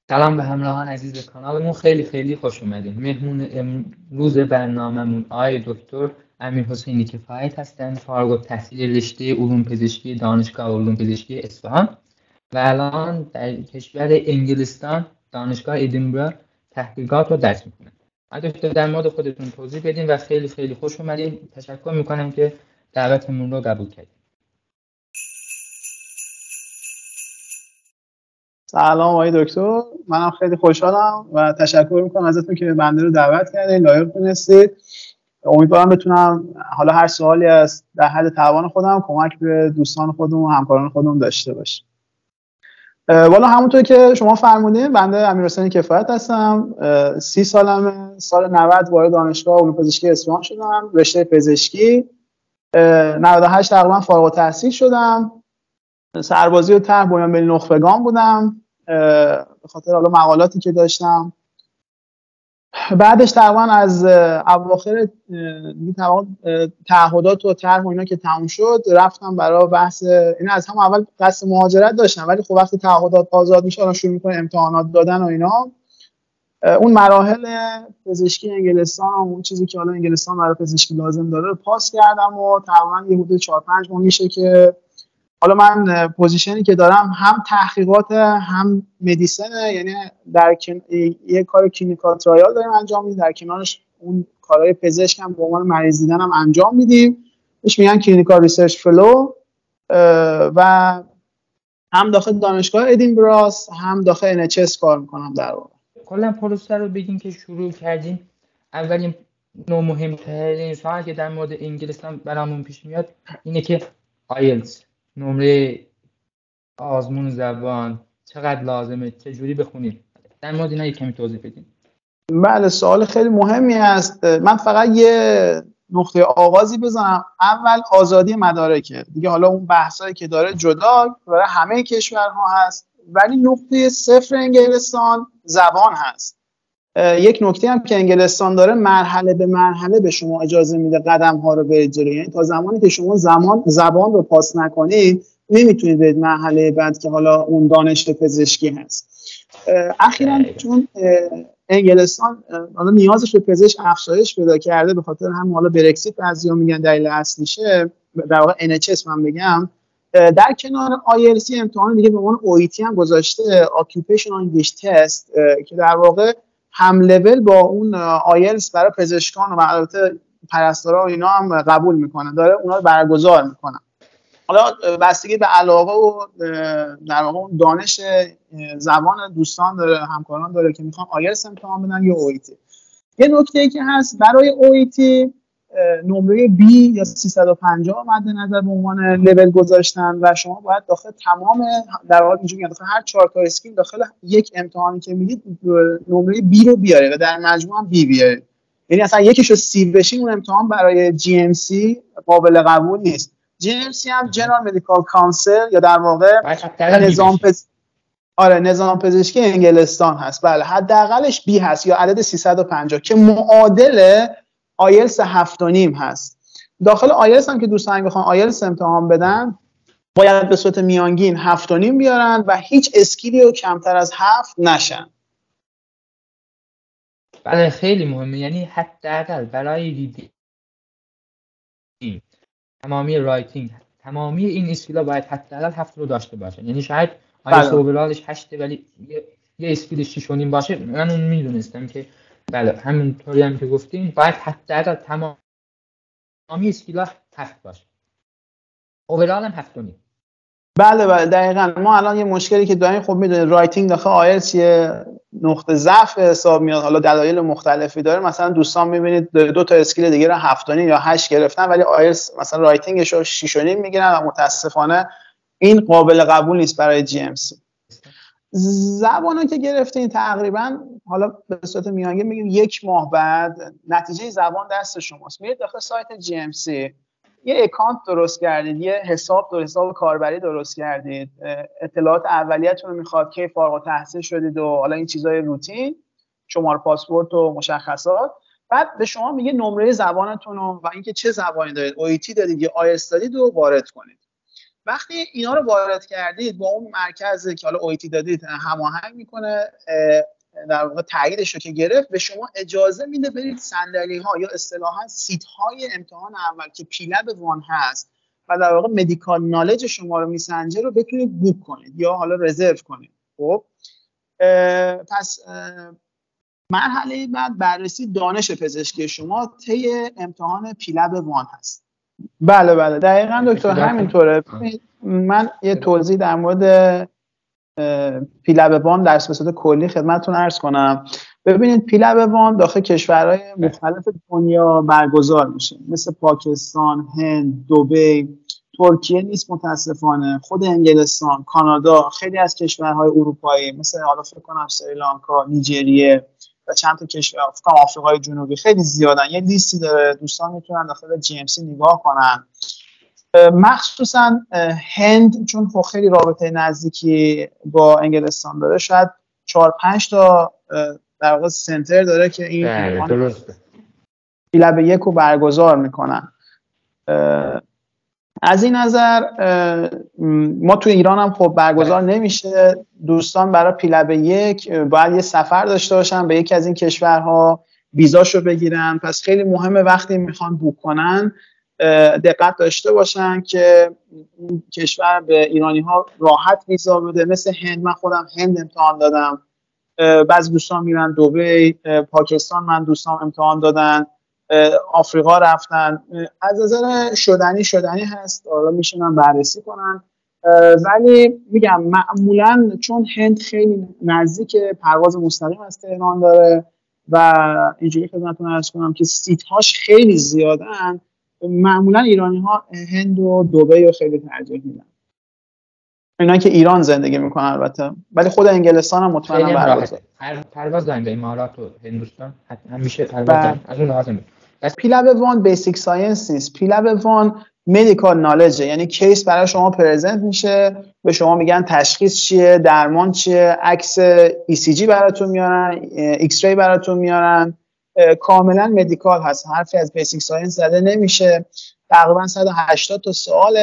سلام به همراهان عزیز کانالمون، خیلی خیلی خوش اومدین. مهمون امروز برنامه‌مون آقای دکتر امیرحسین کفایت هستن، فارغ التحصیل رشته علوم پزشکی دانشگاه علوم پزشکی اصفهان و الان در کشور انگلستان دانشگاه ادینبرا تحقیقات رو درس میکنن. آقای دکتر در مورد خودتون توضیح بدین و خیلی خیلی خوش اومدین. تشکر میکنم که دعوتمون رو قبول کردین. سلام آقای دکتر، منم خیلی خوشحالم و تشکر میکنم ازتون که بنده رو دعوت کردین، لایق دونستید. امیدوارم بتونم حالا هر سوالی از در حد توان خودم کمک به دوستان خودم و همکاران خودم داشته باشم. والا همونطور که شما فرمودین بنده امیرحسین کفایت هستم. 30 سالمه. سال 90 وارد دانشگاه علوم پزشکی اصفهان شدم، رشته پزشکی. 98 تقریبا فارغ التحصیل شدم. سربازی و طرح بنیان ملی نخبگان بودم به خاطر حالا مقالاتی که داشتم. بعدش تقریبا از اواخر تعهدات و طرح و اینا که تموم شد رفتم برای بحث این. از هم اول قصد مهاجرت داشتم، ولی خب وقتی تعهدات آزاد میشه الان شروع میکنه امتحانات دادن و اینا. اون مراحل پزشکی انگلستان و اون چیزی که حالا انگلستان برای پزشکی لازم داره رو پاس کردم و تقریبا یه حدود 4-5 ماه میشه که حالا من پوزیشنی که دارم هم تحقیقات هم مدیسنه، یعنی در یه کار کلینیکال ترایال داریم انجام میدیم، در کنارش اون کارهای پزشک هم به عنوان مریض دیدن هم انجام میدیم. بهش میگن کلینیکال ریسرچ فلو. و هم داخل دانشگاه ادینبراس هم داخل NHS کار میکنم. در واقع کلا پروسه رو بگین که شروع کردین. اولین مهمترین سوالی که در مورد انگلستان برامون پیش میاد اینه که آیلتس، نمره آزمون زبان چقدر لازمه، چجوری بخونیم؟ در مورد اینا کمی توضیح بدین. بله، سوال خیلی مهمی است. من فقط یه نقطه آغازی بزنم. اول آزادی مدارکه دیگه، حالا اون بحثایی که داره جدا برای همه کشورها هست، ولی نقطه صفر انگلستان زبان هست. یک نکته هم که انگلستان داره، مرحله به مرحله به شما اجازه میده قدم ها رو برید جلو. یعنی تا زمانی که شما زبان رو پاس نکنید نمیتونید برید مرحله بعد که حالا اون دانش پزشکی هست. اخیراً چون انگلستان حالا نیازش به پزشک افزایش پیدا کرده، به خاطر هم حالا برکسیت بعضیا میگن دلیل اصلیشه، در واقع NHS من بگم، در کنار IELTS امتحان دیگه به عنوان OET هم گذاشته، Occupational English Test، که در واقع هم لول با اون IELTS برای پزشکان و البته پرستارا و اینا هم قبول میکنه، داره اونا رو برگزار میکنه. حالا بستگی به علاقه و در واقع اون دانش زبان دوستان داره، همکاران داره که میخوان آیلتس امتحان بدن یا OET. یه نکته که هست برای OET نمره B یا 350 مد نظر به عنوان لول گذاشتن و شما باید داخل تمام، در واقع اینجوری داخل هر 4 تا اسکیل داخل یک امتحانی که میدید نمره B رو بیارید و در مجموع هم B بیارید. یعنی اصلا یکیشو C بشین اون امتحان برای GMC قابل قبول نیست. GMC هم جنرال مدیکال کانسل یا در واقع نظام پزشکی انگلستان هست. بله، حداقلش B هست یا عدد 350 که معادل آیلتس 7.5 هست. داخل آیلتس هم که دوستان بخوان آیلتس امتحان بدن باید به صورت میانگین 7.5 بیارن و هیچ اسکیلی رو کمتر از 7 نشن. بله خیلی مهمه. یعنی حداقل برای ریدینگ، تمامی رایتینگ، تمامی این اسکیلا باید حداقل 7 رو داشته باشن. یعنی شاید آیلتس اوورالش 8 ولی یه اسکیل 6.5 باشه. من اون میدونستم که بله همونطوری هم که گفتین باید حداقل تمامی اسکیلا 7 باشه. اوورال هم 7.5. بله دقیقاً. ما الان یه مشکلی که داریم، خب میدونید رایتینگ داخل آیلتس یه نقطه ضعف حساب میاد، حالا دلایل مختلفی داره. مثلا دوستان میبینید 2 تا اسکیل دیگه رو 7.5 یا 8 گرفتن ولی آیلتس مثلا رایتینگش رو 6.5 میگیرن و متاسفانه این قابل قبول نیست برای GMC. زبانو که گرفتین تقریبا حالا به صورت میانگین میگیم 1 ماه بعد نتیجه زبان دست شماست. میرید داخل سایت GMC، یه اکانت درست کردید، یه حساب کاربری درست کردید، اطلاعات اولیه‌تون رو میخواد که فارغ التحصیل شدید و حالا این چیزای روتین، شماره پاسپورت و مشخصات. بعد به شما میگه نمره زبانتون و اینکه چه زبانی دارید، OET دارید یا IELTS دارید رو وارد کنید. وقتی اینا رو وارد کردید با اون مرکزی که حالا اویتی دادید هماهنگ میکنه، در واقع تاییدش رو که گرفت به شما اجازه میده برید صندلی ها یا اصطلاحا سیت های امتحان اول که پیلب وان هست و در واقع مدیکال نالج شما رو میسنجه رو بتونید بوک کنید یا حالا رزرو کنید. خب پس مرحله بعد بررسی دانش پزشکی شما طی امتحان پیلب وان هست. بله دقیقاً دکتر همینطوره. من یه توضیح در مورد پیلب وان در صورت کلی خدمتتون عرض کنم. ببینید پیلب وان داخل کشورهای مختلف دنیا برگزار میشه، مثل پاکستان، هند، دبی، ترکیه نیست متاسفانه، خود انگلستان، کانادا، خیلی از کشورهای اروپایی مثل حالا فکر کنم سریلانکا، نیجریه و چند تا کشور آفریقای جنوبی خیلی زیادن. یه لیستی داره، دوستان میتونن داخل GMC نگاه کنن. مخصوصا هند چون خیلی رابطه نزدیکی با انگلستان داره، شاید 4-5 تا در واقع سنتر داره که این پیلب 1 رو برگزار میکنن. از این نظر ما تو ایران هم خب برگزار نمیشه. دوستان برای پیلب 1 باید یه سفر داشته باشن به یکی از این کشورها، ویزاشو بگیرن. پس خیلی مهمه وقتی میخوان بوک کنن دقت داشته باشن که این کشور به ایرانی ها راحت ویزا بده. مثل هند، من خودم هند امتحان دادم، بعضی دوستان میرن دبی، پاکستان من دوستان امتحان دادن، آفریقا رفتن. از نظر شدنی هست، حالا میشونن بررسی کنن. ولی میگم معمولا چون هند خیلی نزدیک پرواز مستقیم از تهران داره و اینجوری خدمتتون عرض کنم که سیت هاش خیلی زیادن، معمولا ایرانی ها هند و دبی رو خیلی ترجیح میدن، اینا که ایران زندگی میکنن البته، ولی خود انگلستان هم مطمئنا برگزار. پرواز داریم به امارات و هندوستان حتما میشه پرواز داریم. از اون لازم بس پیلب وان بیسیک ساینس نیست، پیلب وان مدیکال نالجه، یعنی کیس برای شما پرزنت میشه، به شما میگن تشخیص چیه، درمان چیه، عکس ECG براتون میارن، ایکس ری براتون میارن، کاملا مدیکال هست، حرفی از بیسیک ساینس زده نمیشه. تقریبا 180 تا سوال،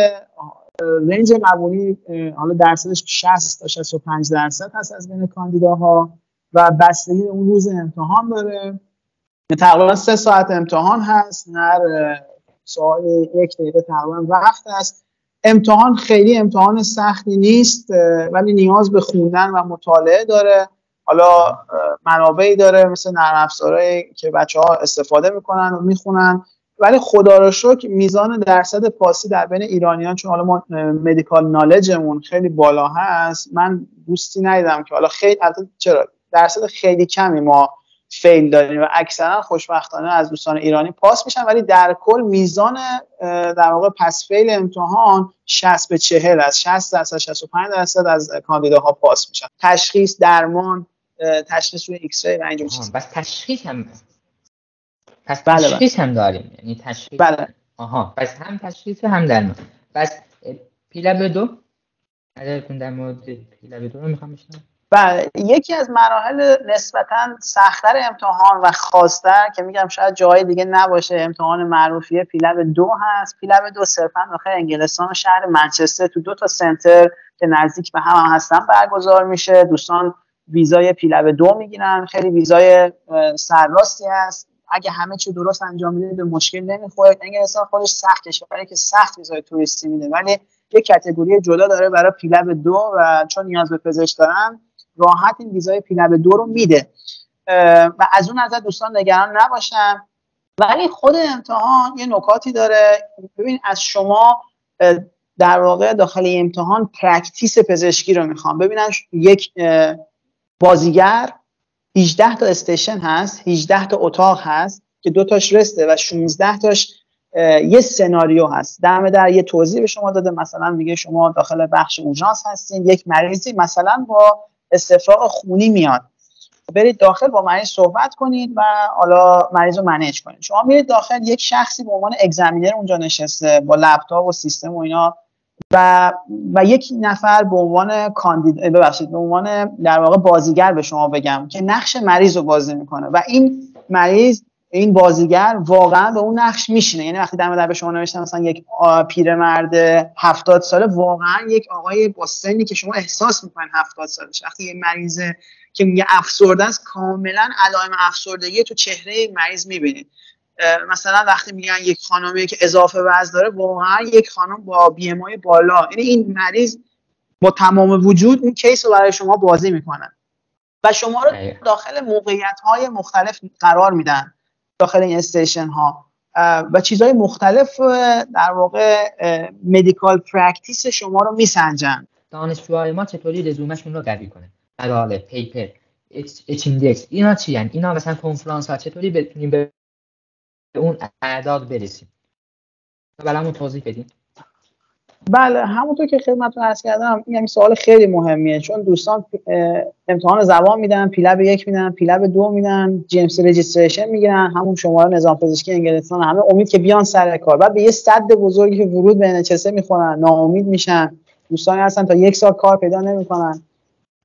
رنج قبولی حالا درصدش 60 تا 65% هست از بین کاندیداها و بستگی اون روز امتحان داره. تقریبا 3 ساعت امتحان هست، هر سوال 1 دقیقه تقریبا وقت هست. امتحان خیلی امتحان سختی نیست ولی نیاز به خوندن و مطالعه داره. حالا منابعی داره مثل نرم افزارهایی که بچه‌ها استفاده میکنن و میخونن، ولی خدا رو شکر میزان درصد پاسی در بین ایرانیان، چون حالا ما مدیکال نالجمون خیلی بالا هست، من دوستی ندیدم که حالا خیلی چرا درصد خیلی کمی ما فیل داریم و اکثرا خوشبختانه از دوستان ایرانی پاس میشن، ولی در کل میزان در واقع پس فیل امتحان 60 به 40 است، 60% 65% از کاندیداها پاس میشن. تشخیص، درمان، تشخیص روی ایکس ری و اینجور چیزا. بس تشخیص هم پس تشخیص هم داریم، یعنی تشخیص. بله. پس هم تشخیص هم درمان. پس پیلب 2 نظرتون در مورد پیلب 2 رو میخوام بشنوم. بله، یکی از مراحل نسبتاً سخت‌تر امتحان و خاص‌تر که میگم شاید جای دیگه نباشه، امتحان معروفیه پیلب 2 هست. پیلب 2 صرفاً داخل انگلستان و شهر منچستر تو 2 تا سنتر که نزدیک به هم هستن برگزار میشه. دوستان ویزای پیلب 2 میگیرن، خیلی ویزای سرراستی هست، اگه همه چی درست انجام میدید به مشکل نمیخوره. انگلستان خودش سخت کشوریه که سخت ویزای توریستی میده، ولی یک کاتگوری جدا داره برای پیلب 2 و چون نیاز به پزشک دارن راحت این ویزای پیلب 2 رو میده و از اون نظر دوستان نگران نباشن. ولی خود امتحان یه نکاتی داره. ببین از شما در واقع داخل امتحان پرکتیس پزشکی رو میخوام. ببینن یک بازیگر 18 تا استیشن هست، 18 تا اتاق هست که 2 تاش رسته و 16 تاش یه سناریو هست. در یه توضیح به شما داده، مثلا میگه شما داخل بخش اورژانس هستین، یک مریضی مثلا با استفراغ خونی میاد، برید داخل با مریض صحبت کنید و حالا مریض رو منیج کنید. شما میرید داخل، یک شخصی به عنوان اگزامینر اونجا نشسته با لپتاپ و سیستم و اینا و یک نفر به عنوان به عنوان در واقع بازیگر به شما بگم که نقش مریض رو بازی میکنه و این مریض این بازیگر واقعا به اون نقش میشینه. یعنی وقتی در به شما نوشتن مثلا یک پیرمرد 70 ساله، واقعا یک آقای با سنی که شما احساس میکنین 70 سالشه. وقتی یه مریضه که میگه افسرده است، کاملا علائم افسردگی تو چهره مریض میبینید. مثلا وقتی میگن یک خانمی که اضافه وزن داره، واقعا یک خانم با بی ام آی بالا، یعنی این مریض با تمام وجود اون کیس رو برای شما بازی میکنن و شما رو داخل موقعیت‌های مختلف قرار میدن، داخل این استیشن ها و چیزهای مختلف در واقع مدیکال پرکتیس شما رو میسنجن. دانشجوهای ما چطوری رزومهشون رو قوی کنه؟ مقاله، پیپر، اچ ایندکس، اینا چی یعنی؟ اینا مثلا کنفرانس ها چطوری بتونیم به اون اعداد برسیم؟ برامون توضیح بدین. بله، همونطور که خدمتتون عرض کردم، این سوال خیلی مهمیه، چون دوستان امتحان زبان میدن، پیلب 1 میدن، پیلب 2 میدن، جی ام سی رجیستریشن میگیرن، همون شماره نظام پزشکی انگلستان، همه امید که بیان سر کار، بعد به یه سد بزرگی که ورود به NHS میخونن، ناامید میشن. دوستانی هستن تا 1 سال کار پیدا نمیکنن.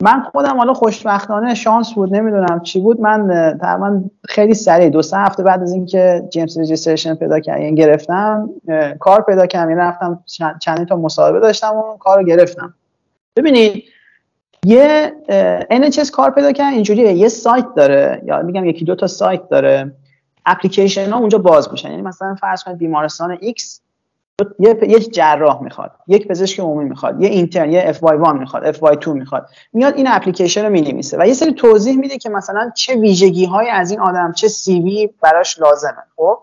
من خودم حالا خوشبختانه شانس بود، نمیدونم چی بود، من تقریبا خیلی سریع 2-3 هفته بعد از اینکه جی ام سی رجیستریشن پیدا کردم، یعنی گرفتم، کار پیدا کردم، یعنی رفتم چندین تا مصاحبه داشتم و کارو گرفتم. ببینید یه NHS کار پیدا کردن اینجوریه، یه سایت داره، یا میگم 1-2 تا سایت داره، اپلیکیشن ها اونجا باز میشن. یعنی مثلا فرض کنید بیمارستان X یک جراح میخواد، یک پزشک عمومی میخواد، یه اینترن، یه FY1 میخواد، FY2 میخواد، میاد این اپلیکیشن رو مینویسه و یه سری توضیح میده که مثلا چه ویژگی‌های از این آدم، چه CV براش لازمه. خب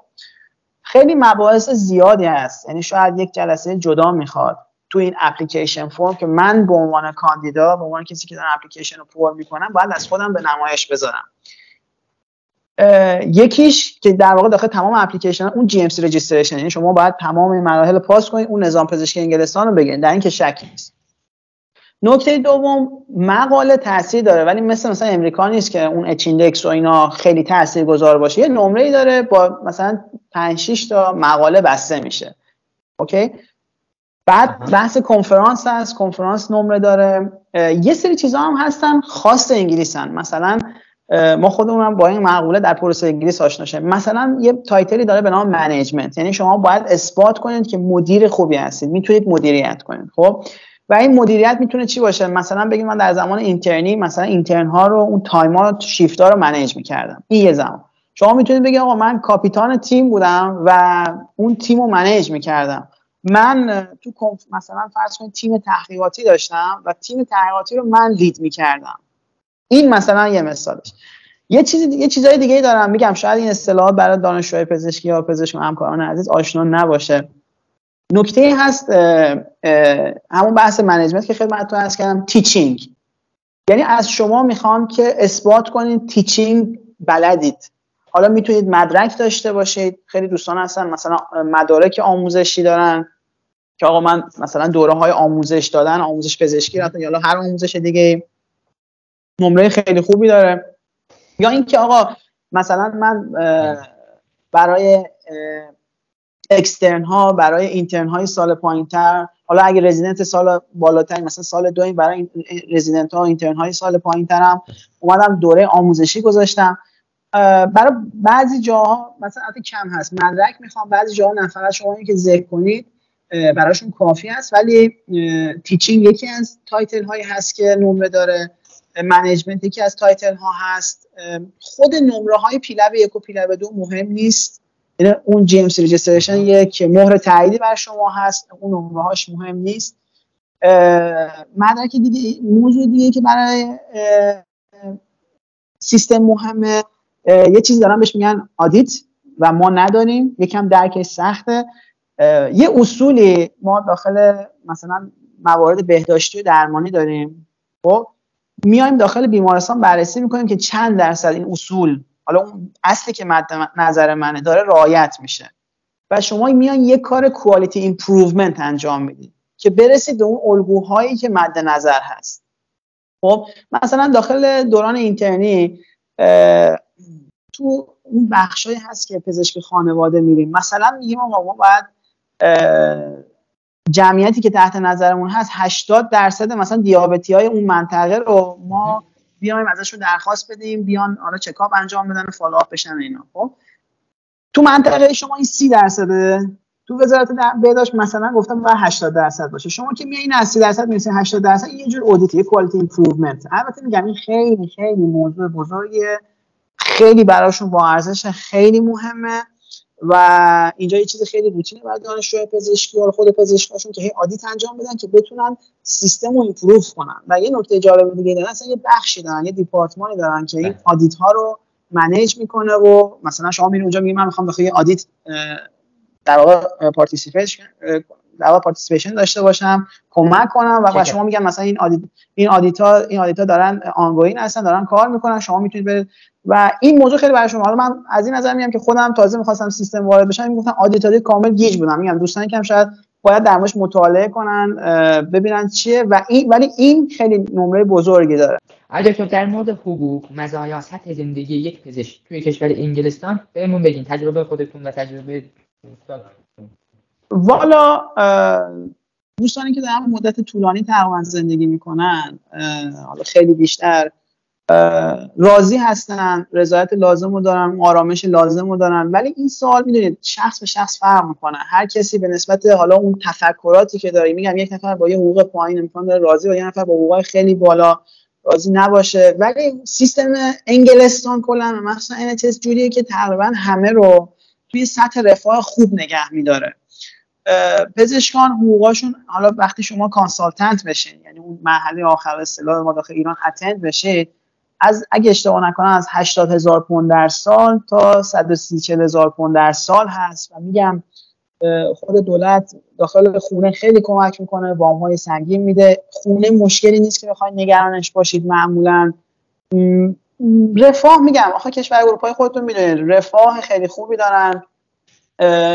خیلی مباحث زیادی هست، یعنی شاید یک جلسه جدا میخواد تو این اپلیکیشن فرم که من به عنوان کاندیدا، به عنوان کسی که دارم اپلیکیشن رو پر میکنم، باید از خودم به نمایش بذارم. یکیش که در واقع داخل تمام اپلیکیشن اون جی ام سی رجیستریشن، یعنی شما باید تمام این مراحل پاس کنید، اون نظام پزشکی انگلستان رو بگیرید، در این که شکی نیست. نکته دوم، مقاله تاثیر داره، ولی مثلا امریکا نیست که اون اچ ایندکس و اینا خیلی تاثیرگذار باشه. یه نمره‌ای داره با مثلا 5-6 تا مقاله بسته میشه. اوکی؟ بعد بحث کنفرانس هست، کنفرانس نمره داره. یه سری چیزا هم هستن خاص انگلیسن، مثلا ما خودمون با این مقوله در پروسه انگلیس آشنا شدیم. مثلا یه تایتلی داره به نام منیجمنت، یعنی شما باید اثبات کنید که مدیر خوبی هستید، میتونید مدیریت کنید. خب و این مدیریت میتونه چی باشه؟ مثلا بگید من در زمان اینترنی مثلا اینترن ها رو، اون تایم ها، شیفت ها رو منیج میکردم. این یه زمان. شما میتونید بگید آقا من کاپیتان تیم بودم و اون تیم رو منیج میکردم. من تو مثلا فرض کنید تیم تحقیقاتی داشتم و تیم تحقیقاتی رو من لید میکردم. این مثلا یه مثالش. یه چیزای دیگه دارم میگم، شاید این اصطلاحات برای دانشجوهای پزشکی یا پزشک و همکاران عزیز آشنا نباشه. نکته هست همون بحث منیجمنت که خدمتتون عرض کردم، تیچینگ. یعنی از شما میخوام که اثبات کنید تیچینگ بلدید. حالا میتونید مدرک داشته باشید، خیلی دوستان هستن مثلا مدارک آموزشی دارن که آقا من مثلا دوره‌های آموزش دادن، آموزش پزشکی رفتن یا هر آموزش دیگه، نمره خیلی خوبی داره. یا اینکه آقا مثلا من برای اکسترن ها، برای اینترن های سال پایینتر، حالا اگه رزیدنت سال بالاتر مثلا سال 2 برای رزیدنت ها اینترن های سال پایینترم اومدم دوره آموزشی گذاشتم. برای بعضی جاها مثلا البته کم هست، مدرک میخوام، بعضی جاها نه فقط شما اینکه ذکر کنید براشون کافی است، ولی تیچینگ یکی از تایتل هایی هست که نمره داره، منیجمنت یکی از تایتل ها هست. خود نمره های پیلب 1 و پیلب 2 مهم نیست، یعنی اون جی ام سی رجیستریشن یک مهر تاییدی بر شما هست، اون نمره هاش مهم نیست. مدرک دیگه، موضوع دیگه که برای سیستم مهمه، یه چیز دارن بهش میگن آدیت و ما نداریم، یکم درکش سخته. یه اصولی ما داخل مثلا موارد بهداشتی و درمانی داریم، خب میایم داخل بیمارستان بررسی میکنیم که چند درصد این اصول، حالا اون اصلی که مد نظر منه، داره رعایت میشه و شما میان یک کار کوالیتی ایمپروومنت انجام میدید که برسید به اون الگوهایی که مد نظر هست. خب مثلا داخل دوران اینترنی تو اون بخشایی هست که پزشک خانواده میریم، مثلا میگیم آقا ما باید جمعیتی که تحت نظرمون هست 80% مثلا دیابتی‌های اون منطقه رو ما بیایم ازشون درخواست بدیم بیان حالا چکاپ انجام بدن و فالوآپ بشن اینا. خب تو منطقه شما این 30%، تو وزارت بهداشت مثلا گفتم باید 80% باشه. شما که میایین از 30% میرسین 80%، یه جور اودیت، یه کوالیتی ایمپروومنت. البته میگم این خیلی خیلی موضوع بزرگیه، خیلی براشون با ارزش، خیلی مهمه و اینجا یه چیز خیلی روتینه برای دانشجوی پزشکی و خود پزشکاشون که هی آدیت انجام بدن که بتونن سیستم رو ایمپروو کنن. و یه نکته جالب دیگه دارن، اصلا یه بخشی دارن، یه دیپارتمانی دارن که این آدیت ها رو منیج میکنه و مثلا شما میرین اونجا میگین من میخوام داخل آدیت در واقع پارتیسیپیشن داشته باشم، کمک کنم و شما میگن مثلا این آدیتا دارن آنگوین هستن، دارن کار میکنن، شما میتونید برید. و این موضوع خیلی برای شما، حالا من از این نظر میگم که خودم تازه می‌خواستم سیستم وارد بشم، میگفتن آدیتوری کامل گیج بودم. میگم دوستانی که شاید باید در موردش مطالعه کنن ببینن چیه و ولی این خیلی نمره بزرگی داره. اگر در مورد حقوق، مزایا، سطح زندگی یک پزشک توی کشور انگلستان بهمون بگین، تجربه خودتون و تجربه والا دوستانی که در مدت طولانی تقریبا زندگی میکنن، حالا خیلی بیشتر راضی هستن، رضایت لازم رو دارن، آرامش لازم رو دارن. ولی این سوال میدونید شخص به شخص فرق میکنه، هر کسی به نسبت حالا اون تفکراتی که داره. میگم یک نفر با یه حقوق پایین امکان داره راضی، و یه نفر با حقوق خیلی بالا راضی نباشه. ولی سیستم انگلستان کلا مثلا NHS جوریه که تقریبا همه رو توی سطح رفاه خوب نگه میداره. پزشکان حقوقاشون، حالا وقتی شما کانسالتنت بشین، یعنی اون مرحله آخر اصطلاح ما داخل ایران اتند بشید، از اگه اشتباه نکنم از 80,000 پوند در سال تا 130,000 پوند در سال هست. و میگم خود دولت داخل خونه خیلی کمک میکنه، وام‌های سنگین میده. خونه مشکلی نیست که بخواید نگرانش باشید. معمولا رفاه، میگم آخه کشور اروپایی خودتون میدونید رفاه خیلی خوبی دارن.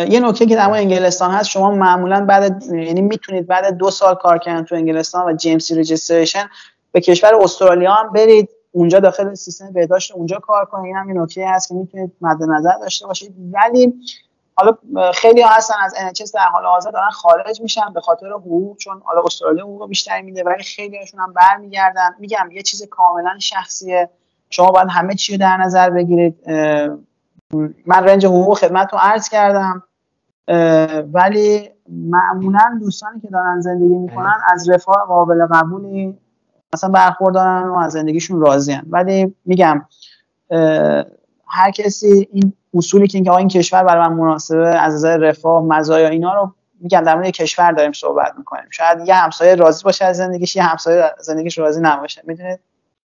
یه نکته که در مورد انگلستان هست، شما معمولا یعنی میتونید بعد 2 سال کار کردن تو انگلستان و GMC رجیستریشن به کشور استرالیا هم برید، اونجا داخل سیستم بهداشت اونجا کار کنید. این هم یه نکته هست که میتونید مد نظر داشته باشید. ولی حالا خیلی ها هستن از NHS در حال حاضر دارن خارج میشن به خاطر حقوق، چون حالا استرالیا حقوق بیشتری میده، ولی خیلی هاشون هم برمیگردن. میگم یه چیز کاملا شخصیه، شما باید همه چی رو در نظر بگیرید. من رنج حقوق خدمتتون عرض کردم، ولی معمولا دوستانی که دارن زندگی میکنن از رفاه قابل قبولی مثلا برخوردارن و از زندگیشون راضین. ولی میگم هر کسی این اصولی که این کشور برای من مناسبه از نظر رفاه، مزایا، اینا رو میگم در مورد کشور داریم صحبت میکنیم. شاید یه همسایه راضی باشه از زندگیش، یه همسایه از زندگیش راضی نباشه. میدونید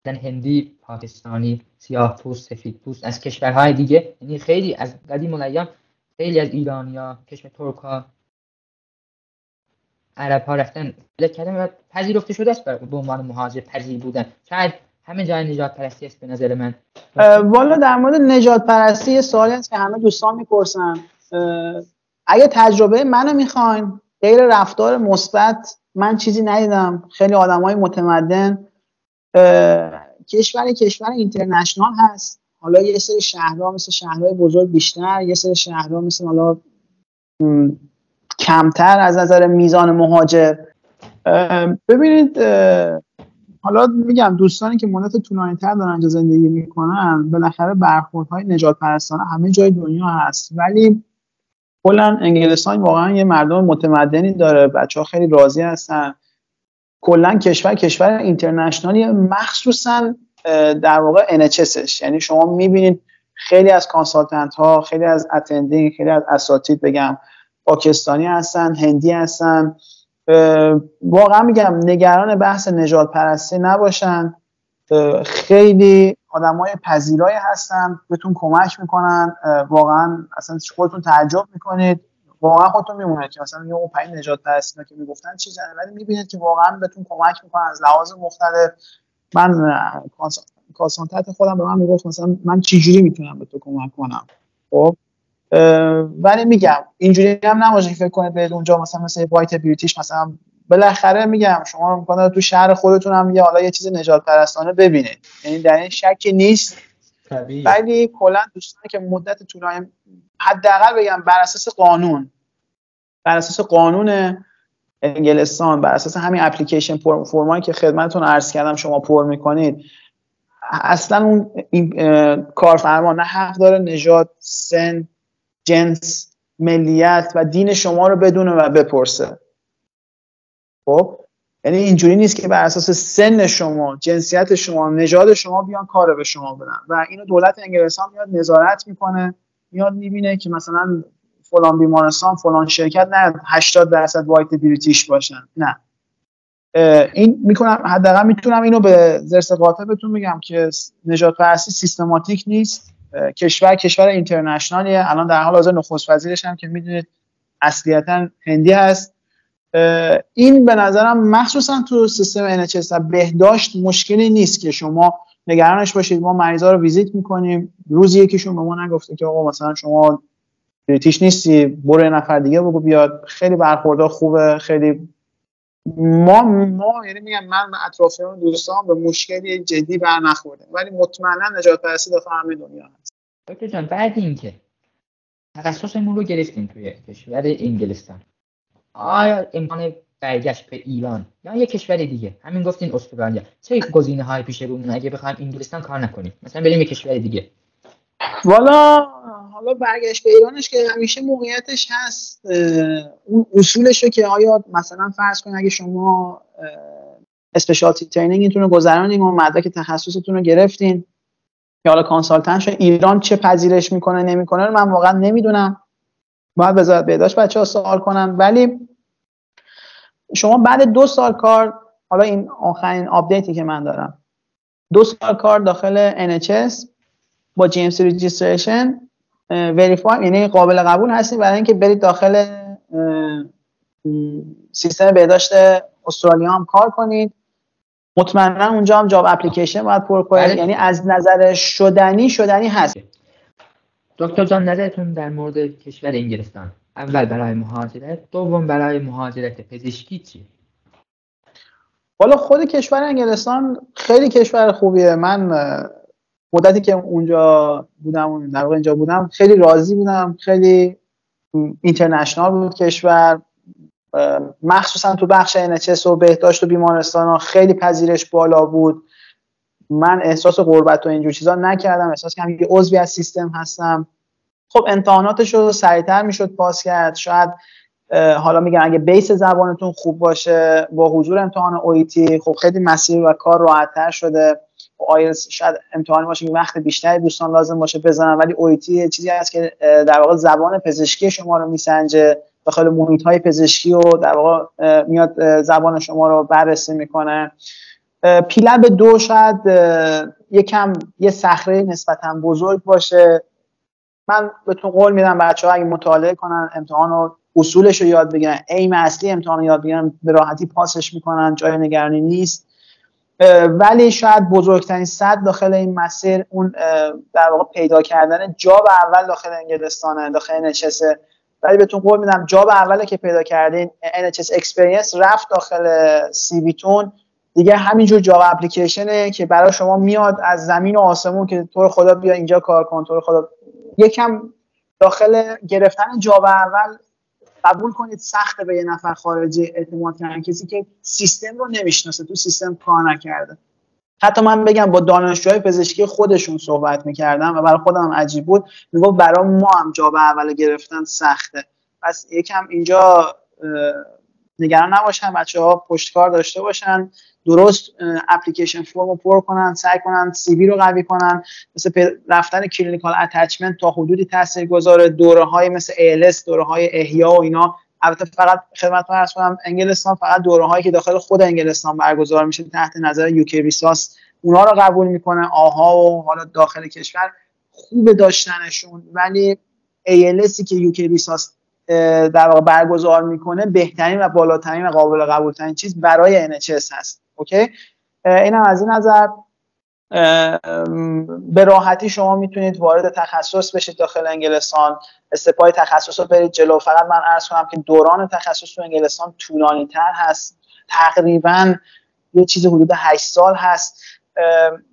هندی، پاکستانی، سیاه پوست، سفید پوست از کشورهای دیگه، یعنی خیلی از قدیم الایام خیلی از ایرانیا، کشور ترکا، عرب ها رفتن بلد کردن و پذیرفته شده است به عنوان مهاجر پذیر بودن. شاید همه جای نجات پرستی است به نظر من. والا در مورد نجات پرستی یه سوالی هست که همه دوستان میپرسن. اگه تجربه منو میخواین، غیر رفتار مثبت من چیزی ندیدم. خیلی آدمای متمدن، کشور اینترنشنال هست. حالا یه سری شهرها مثل شهرهای بزرگ بیشتر، یه سری شهرها مثل حالا کمتر از نظر میزان مهاجر. ببینید حالا میگم دوستانی که مدت طولانی‌تر دارن اینجا زندگی میکنن، بالاخره برخوردهای نجات پرستانه همه جای دنیا هست. ولی کلا انگلستان واقعا یه مردم متمدنی داره، بچه‌ها خیلی راضی هستن. کلا کشور اینترنشنالی، مخصوصا در واقع NHSش. یعنی شما میبینید خیلی از کانسالتنت ها، خیلی از اتندینگ، خیلی از اساتید بگم پاکستانی هستن، هندی هستن. واقعا میگم نگران بحث نجات پرستی نباشن. خیلی آدمای پذیرایی هستن، بهتون کمک میکنن. واقعا اصلا خودتون تعجب میکنید، واقعا خودتون میمونید که مثلا اون پایین نجات پرستی که میگفتن چیزی، ولی میبینید که واقعا بهتون کمک میکنن از لحاظ مختلف. من کانسالتنت خودم به من میگفت مثلا من چجوری میتونم به تو کمک کنم. خب ولی میگم اینجوری هم نباشه که فکر کنید برید اونجا مثلا وایت بیوتیش مثلا بالاخره میگم شما رو میکنه تو شهر خودتون هم یه حالا یه چیز نجات پرستانه ببینید، یعنی در این شکی نیست. ولی کلا دوستانی که مدت طولانی، حداقل بگم بر اساس قانون انگلستان، بر اساس همین اپلیکیشن فرمایی که خدمتتون عرض کردم شما پر میکنید، اصلا اون کارفرما نه حق داره نژاد، سن، جنس، ملیت و دین شما رو بدونه و بپرسه. خب یعنی اینجوری نیست که بر اساس سن شما، جنسیت شما، نژاد شما بیان کار به شما بدن و اینو دولت انگلستان میاد نظارت میکنه، میاد میبینه که مثلا فلان بیمارستان، فلان شرکت نه 80% وایت بریتیش باشن. نه، این میکنم، حداقل میتونم اینو به ضرس قاطع بهتون بگم که نژاد پرستی سیستماتیک نیست. کشور اینترنشنالیه. الان در حال حاضر نخست وزیرش هم که میدونید اصلیتا هندی هست. این به نظرم مخصوصا تو سیستم NHS و بهداشت مشکلی نیست که شما نگرانش باشید. ما مریضا رو ویزیت میکنیم، روزی یکیشون به ما نگفته که آقا مثلا شما بریتیش نیستی، برو یه نفر دیگه بگو بیاد. خیلی برخوردار خوبه. خیلی ما یعنی میگم من اطرافیان دوستان به مشکلی جدی بر نخوردیم، ولی مطمئنا نجات پرستی داخل همه دنیا هست. دکتر جان بعد اینکه تخصصمون رو گرفتیم توی کشور انگلستان، آیا امکان برگشت به ایران یا یک کشور دیگه، همین گفتین استرالیا، چه گزینه‌های پیش رومون اگه بخوایم انگلستان کار نکنیم مثلا بریم یک کشور دیگه؟ حالا برگشت به ایرانش که همیشه موقعیتش هست. اون اصولش رو که آیا مثلا فرض کنید اگه شما اسپشیالتی ترینینگتون رو گذروندین و مدرک تخصصتون رو گرفتین که حالا کانسالتنت شد، ایران چه پذیرش میکنه نمیکنه من واقعا نمیدونم، باید وزارت بهداشت بچه‌ها سوال کنن. ولی شما بعد 2 سال کار، حالا این آخرین آپدیتی که من دارم، 2 سال کار داخل NHS با GMC registration verify، یعنی قابل قبول هستید برای اینکه برید داخل سیستم بهداشت استرالیا هم کار کنید. مطمئنا اونجا هم جاب اپلیکیشن باید پر کنید. یعنی از نظر شدنی هست. دکتر جان نظرتون در مورد کشور انگلستان، اول برای مهاجرت، دوم برای مهاجرت پزشکی چی؟ والا خود کشور انگلستان خیلی کشور خوبیه. من مدتی که اونجا بودم، در واقع اینجا بودم، خیلی راضی بودم. خیلی اینترنشنال بود کشور، مخصوصا تو بخش NHS و بهداشت و بیمارستان ها خیلی پذیرش بالا بود. من احساس غربت و اینجور چیزا نکردم، احساس کردم که عضوی از سیستم هستم. خب امتحاناتش رو سریعتر میشد پاس کرد. شاید حالا میگم اگه بیس زبانتون خوب باشه با حضور امتحان OET خب خیلی مسیر و کار راحت‌تر شده. آیلتس شاید امتحانی باشه که وقت بیشتری دوستان لازم باشه بزنن، ولی OET چیزی هست که در واقع زبان پزشکی شما رو میسنجه، داخل محیط‌های پزشکی و در واقع میاد زبان شما رو بررسی میکنه. پیلب 2 شاید یه صخره نسبتاً بزرگ باشه. من بهتون قول میدم بچه‌ها اگه مطالعه کنن امتحان رو، اصولش رو یاد بگیرن، ایم اصلی امتحان رو یاد بگیرن، به راحتی پاسش میکنن، جای نگرانی نیست. ولی شاید بزرگترین سد داخل این مسیر اون در واقع پیدا کردن جاب اول داخل انگلستانه، داخل NHS. ولی بهتون قول میدم جاب اولی که پیدا کردین، NHS اکسپریانس رفت داخل سی وی تون، دیگه همینجور جاب اپلیکیشنه که برای شما میاد از زمین و آسمون که تو رو خدا بیا اینجا کار کن، تو رو خدا. یکم داخل گرفتن جاب اول قبول کنید سخته به یه نفر خارجی اعتماد کردن، کسی که سیستم رو نمیشناسه، تو سیستم کار نکرده. حتی من بگم با دانشجوهای پزشکی خودشون صحبت میکردم و برای خودم عجیب بود، میگفت برای ما هم جاب اول گرفتن سخته. پس یکم اینجا نگران نباشن بچه‌ها، پشتکار داشته باشن، درست اپلیکیشن فرم رو پر کنن، سعی کنن سی وی رو قوی کنن، مثل رفتن کلینیکال اتچمنت تا حدودی تاثیرگذاره، دوره‌های مثل ALS، دوره‌های احیا و اینا. البته فقط خدمتتون عرض کنم انگلستان فقط دوره‌هایی که داخل خود انگلستان برگزار میشه تحت نظر UK ریساس اونا رو قبول میکنه. آها و حالا داخل کشور خوب داشتنشون، ولی ALSی که UK ریساس در واقع برگزار میکنه بهترین و بالاترین و قابل قبول ترین چیز برای NHS هست. اوکی، اینم از این نظر. به راحتی شما میتونید وارد تخصص بشید داخل انگلستان، استپای تخصص رو برید جلو. فقط من عرض کنم که دوران تخصص تو انگلستان طولانی تر هست، تقریبا یه چیز حدود 8 سال هست.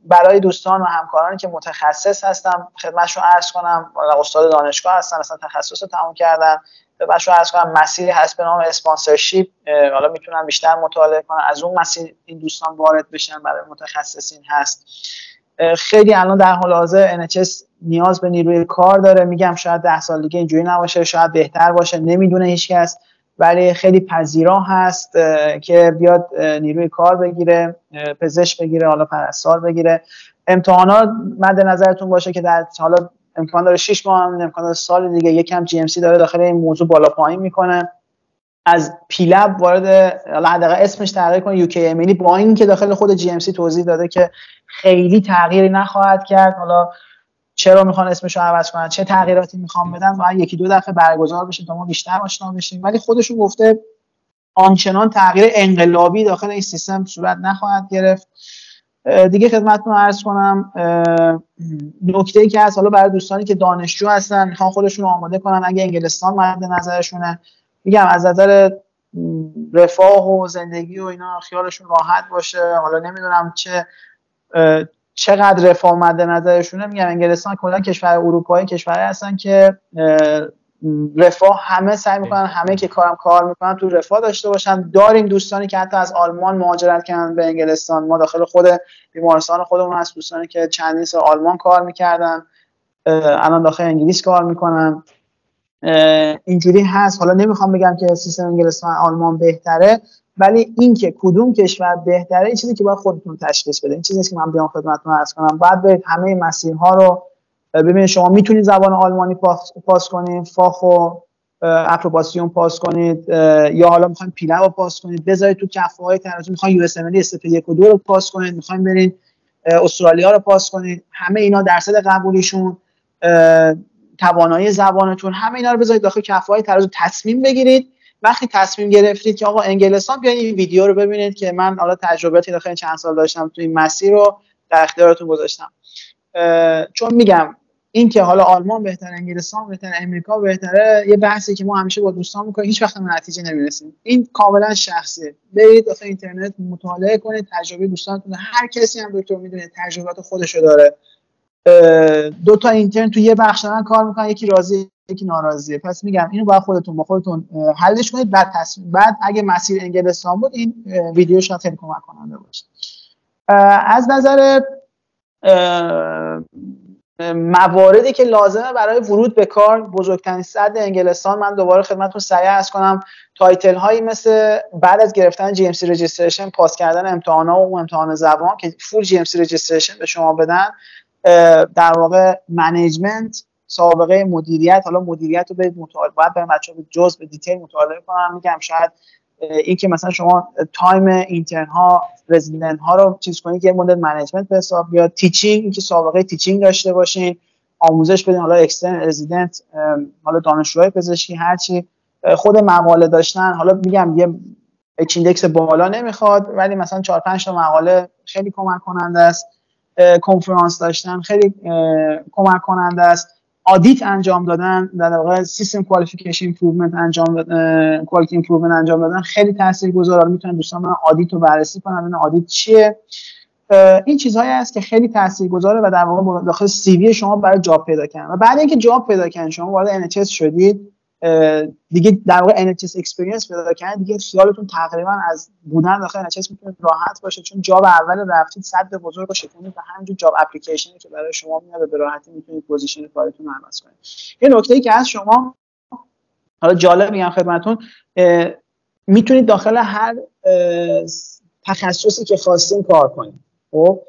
برای دوستان و همکارانی که متخصص هستم خدمتشون عرض کنم، استاد دانشگاه هستن، اصلا تخصص رو تموم کردن، خدمتشون عرض کنم مسیری هست به نام اسپانسرشیپ، حالا میتونن بیشتر مطالعه کنن، از اون مسیر این دوستان وارد بشن، برای متخصصین هست. خیلی الان در حال حاضر NHS نیاز به نیروی کار داره. میگم شاید 10 سال دیگه اینجوری نباشه، شاید بهتر باشه، نمیدونه هیچکس، ولی خیلی پذیرا هست که بیاد نیروی کار بگیره، پزشک بگیره، حالا پرستار بگیره. امتحانات مد نظرتون باشه که در حالا امکان داره 6 ماه، امکان داره سال دیگه. یکم GMC داره داخل این موضوع بالا پایین میکنه. از پیلب وارد حداقل اسمش تغییر کنه UKMLE، با اینکه داخل خود GMC توضیح داده که خیلی تغییری نخواهد کرد. حالا چرا میخوان اسمش رو عوض کنن، چه تغییراتی میخوان بدن، باید یکی دو دفعه برگزار بشه تا ما بیشتر آشنا بشیم. ولی خودشون گفته آنچنان تغییر انقلابی داخل این سیستم صورت نخواهد گرفت. دیگه خدمتتون عرض کنم نکته‌ای که هست، حالا برای دوستانی که دانشجو هستن میخوان خودشون رو آماده کنن اگه انگلستان مد نظرشونه، میگم از نظر رفاه و زندگی و اینا خیالشون راحت باشه. حالا نمیدونم چقدر رفاه مد نظرشونه. میگم انگلستان کلا کشور اروپایی کشوری هستن که رفاه همه سعی میکنن، همه که کار میکنن تو رفاه داشته باشن. داریم دوستانی که حتی از آلمان مهاجرت کردن به انگلستان. ما داخل خود بیمارستان خودمون هست دوستانی که چندین سال آلمان کار میکردن، الان داخل انگلیس کار میکنن. اینجوری هست. حالا نمیخوام بگم که سیستم انگلستان آلمان بهتره، ولی این که کدوم کشور بهتره این چیزی که باید خودتون تشخیص بده. این چیزی که من بیام خدمتتون عرض کنم. باید برید همه مسیرها رو ببینید. شما میتونید زبان آلمانی پاس کنید، فاخ و اپروباسیون پاس کنید، یا حالا میخواین پیلب رو پاس کنید بذارید تو کفه‌های ترازو، میخواین USMLE استپ 1 و 2 رو پاس کنید، میخواین برید استرالیا رو پاس کنید. همه اینا درصد قبولیشون، توانایی زبانتون، همه اینا رو بذارید داخل کفه‌های ترازو، تصمیم بگیرید. وقتی تصمیم گرفتید که آقا انگلستان، بیاین این ویدیو رو ببینید که من حالا تجربیاتی داخل چند سال داشتم تو این مسیر رو در اختیارتون گذاشتم. چون میگم این که حالا آلمان بهتره، انگلستان بهتره، امریکا بهتره، یه بحثی که ما همیشه با دوستان میکنیم، هیچ وقت به نتیجه نمیرسیم. این کاملا شخصیه. برید داخل اینترنت مطالعه کنید، تجربه دوستانتون، هر کسی هم دکتر میدونه تجربیات خودشو داره. دو تا اینترن تو یه بخش دارن کار میکنن، یکی راضیه یکی ناراضیه. پس میگم اینو باید خودتون با خودتون حلش کنید. بعد اگه مسیر انگلستان بود این ویدیو شاید خیلی کمک کننده باشه. از نظر مواردی که لازمه برای ورود به کار، بزرگترین سد انگلستان، من دوباره خدمتتون سریع عرض کنم، تایتل هایی مثل بعد از گرفتن GMC رجیستریشن پاس کردن امتحانا و امتحان زبان که فول GMC رجیستریشن به شما بدن، در واقع منیجمنت، سابقه مدیریت. حالا مدیریت رو برید مطالعه، باید برید بچه‌ها به جزء به دیتیل مطالعه کنم. میگم شاید این که مثلا شما تایم اینترن ها، رزیدنت ها رو چیز کنید که مدل منیجمنت به حساب بیاد. تیچینگ، این که سابقه تیچینگ داشته باشین، آموزش بدین، حالا اکسترن رزیدنت، حالا دانشجوهای پزشکی، هر چی. خود مقاله داشتن، حالا میگم یه ایندکس بالا نمیخواد، ولی مثلا 4-5 تا مقاله خیلی کمک کننده است. کنفرانس داشتن خیلی کمک کننده است. آدیت انجام دادن، در واقع سیستم کوالیفیکیشن ایمپروومنت انجام دادن، کوالیتی ایمپروومنت انجام دادن خیلی تاثیرگذاره. میتونن دوستان من آدیت رو بررسی کنن ببینن آدیت چیه. این چیزهایی است که خیلی تاثیرگذاره و در واقع داخل سی وی شما برای جاب پیدا کردن. و بعد اینکه جاب پیدا کردن، شما وارد NHS شدید، دیگه در واقع NHS اکسپریانس پیدا کردن، دیگه خیالتون تقریبا از بودن داخل NHS میتونه راحت باشه، چون جاب اول رفتید صد بزرگ رو شکونید و همینجور جاب اپلیکیشنی که برای شما میاد به راحتی میتونید پوزیشن کارتون رو عوض کنید. یه نکته‌ای که از شما حالا جالب میگم خدمتتون، میتونید داخل هر تخصصی که خواستین کار کنید. خب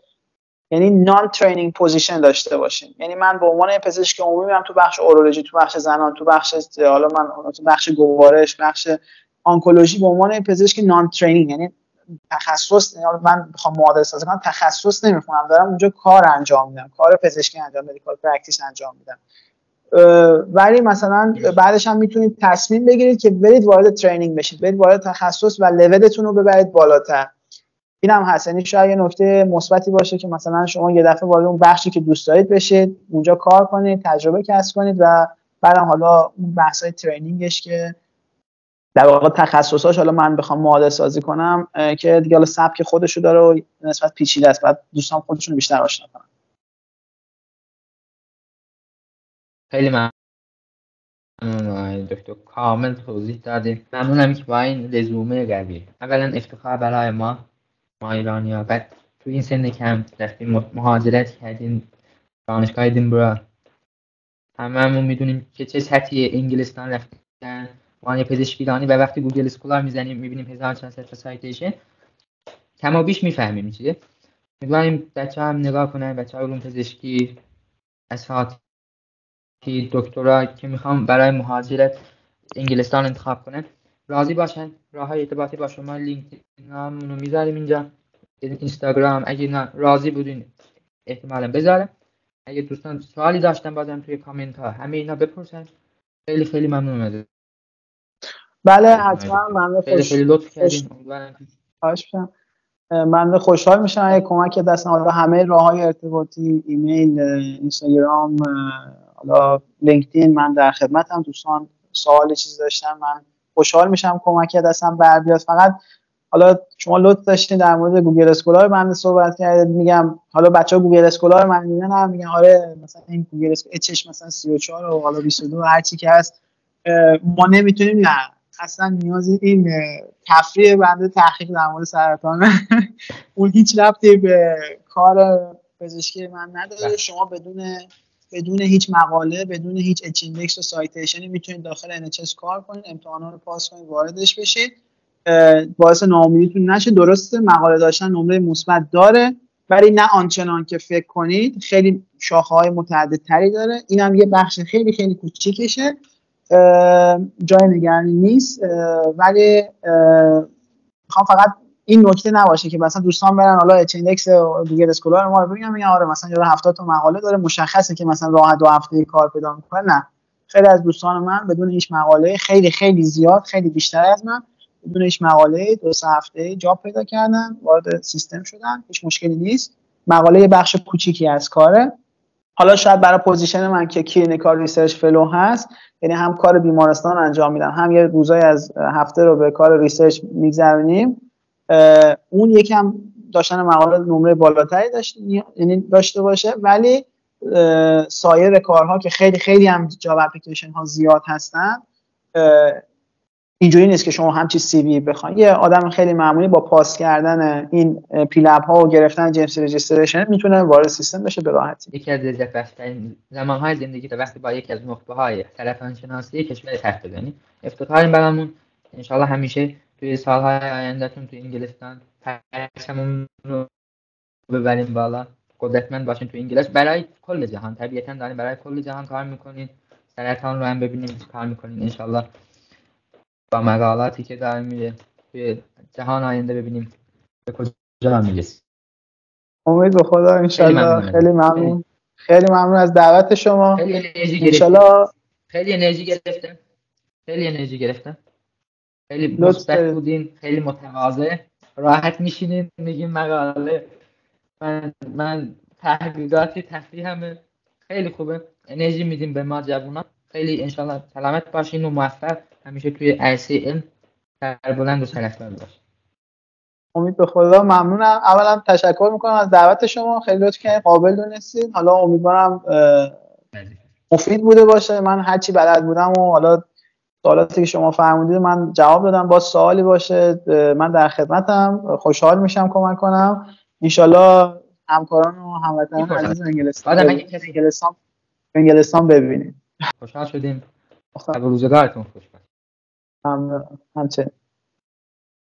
یعنی نان ترینینگ پوزیشن داشته باشین. یعنی من به عنوان پزشک عمومی میرم تو بخش اورولوژی، تو بخش زنان، تو بخش حالا من تو بخش گوارش، بخش آنکولوژی، به عنوان پزشک نان ترینینگ، یعنی تخصص، یعنی من بخوام معادله سازی کنم تخصص نمیخونم، دارم اونجا کار انجام میدم، کار پزشکی انجام میدم، کار پرکتیس انجام میدم. ولی مثلا بعدش هم میتونید تصمیم بگیرید که برید وارد ترینینگ بشید، برید وارد تخصص و لولتون رو ببرید بالاتر. اینم هست. یعنی شاید یه نکته مثبتی باشه که مثلا شما یه دفعه وارد اون بخشی که دوست دارید بشید، اونجا کار کنید، تجربه کسب کنید و بعدم حالا اون بحث‌های ترینینگش که در واقع تخصصاش حالا من بخوام معادله سازی کنم که دیگه حالا سبک خودشو داره و نسبت پیچیده است، بعد دوستان خودشون بیشتر آشنا کنن. خیلی ممنون دکتر، کامل توضیح دادیم. ممنونم که با این رزومه قوی، اولا افتخار برای ما ایرانی‌ها، بعد تو این سن کم رفتین مهاجرت کردین دانشگاه ادینبرا، هممون میدونیم که چه سطحی انگلستان رفتن وان پزشکی دانی، و وقتی گوگل اسکولار میزنیم میبینیم 1400 تا سایتیشن، کما بیش میفهمیم چیه. میگم بچه‌ها هم نگاه کنن، بچه‌ها علوم پزشکی اساتید دکترا که میخوام برای مهاجرت انگلستان انتخاب کنن راضی باشن. راههای ارتباطی با شما لینکدین رو میذاریم اینجا، اینستاگرام. اگه نه راضی بودین احتمالاً بذارم. اگه دوستان سوالی داشتن بازم توی کامنت ها همه اینا بپرسن. خیلی خیلی ممنون ازتون. بله حتما. من خیلی لطف کردین. من خوشحال میشم اگه کمک دستم. حالا همه راههای ارتباطی، ایمیل، اینستاگرام، حالا لینکدین، من در خدمتم. دوستان سوال چیزی داشتن من خوشحال میشم کمک دستم بر بیاد. فقط حالا شما لطف داشتین در مورد گوگل اسکولار من صحبت کردید. میگم حالا بچه‌ها گوگل اسکولار من میبینن میگن آره مثلا این گوگل اسکولار اچش مثلا 34 و حالا 22 هر چی که هست ما نمیتونیم. نه اصلا نیازی این تفریح بنده تحقیق در مورد سرطان اون هیچ ربطی به کار پزشکی من نداره. شما بدون هیچ مقاله، بدون هیچ اچ ایندکس و سایتیشنی میتونید داخل NHS کار کنید، امتحانا رو پاس کنید، واردش بشید، باعث ناامیدیتون نشه. درسته مقاله داشتن نمره مثبت داره ولی نه آنچنان که فکر کنید، خیلی شاخه‌های متعددتری داره. اینم یه بخش خیلی خیلی کوچیکشه، جای نگرانی نیست. ولی میخوام فقط این نکته نباشه که مثلا دوستان برن حالا اچ ایندکس گوگل اسکولار ما رو ببینن آره مثلا یه 70 تا مقاله داره مشخصه که مثلا راه 2 هفته کار پیدا میکنه. نه، خیلی از دوستان من بدون هیچ مقاله، خیلی خیلی زیاد، خیلی بیشتر از من، بدون هیچ مقاله 2 هفته جاب پیدا کردن، وارد سیستم شدن، هیچ مشکلی نیست. مقاله یه بخش کوچیکی از کاره. حالا شاید برای پوزیشن من که کلینیکال ریسرچ فلو هست، یعنی هم کار بیمارستان انجام میدم هم یه روزای از هفته رو به کار ریسرچ میگذرونیم، اون یکم داشتن مقاله نمره بالاتری داشته باشه. ولی سایر کارها که خیلی خیلی هم جاب اپلیکیشن ها زیاد هستن، اینجوری نیست که شما همچی سی وی بخواید. یه آدم خیلی معمولی با پاس کردن این پیلاب ها و گرفتن جیمز رجیستریشن میتونه وارد سیستم بشه به راحتی. یکی از لذت بخش‌ترین زمان‌های زندگی تا وقتی با یکی از نخبه‌های سرطان شناسی کشور حرف بزنید. افتخاریم برامون. انشالله همیشه توی سال‌های آینده‌تون توی انگلستان پرچممون رو ببریم بالا. قدرتمند باشین توی انگلیس برای کل جهان. طبیعتاً دارین برای کل جهان کار میکنین. سرطان رو هم ببینیم کار میکنین. انشالله با مقالاتی که داریم میره توی جهان آینده ببینیم به کجا میرسیم. امید به خدا. انشالله. خیلی ممنون. خیلی ممنون از دعوت شما. خیلی انرژی انشالله. خیلی انرژی گرفتم. خیلی مثبت بودین، خیلی متواضع، راحت میشینین میگین مقاله. من تحقیقاتی تفریح همه خیلی خوبه، انرژی میدیم به ما جوونا. خیلی انشالله سلامت باشین و موفق همیشه توی عرصه علم سربلند و سرفراز باشین. امید به خدا. ممنونم. اولا تشکر میکنم از دعوت شما، خیلی لطف کردین، قابل دونستین. حالا امیدوارم مفید بوده باشه. من هرچی بلد بودم و حالا سوالاتی که شما فرمودید من جواب دادم. با سوالی باشه من در خدمتم، خوشحال میشم کمک کنم. انشالله همکاران و هموطنان عزیز انگلستان ببینید. خوشحال شدیم. روزگارتون خوش باشه. همچنین.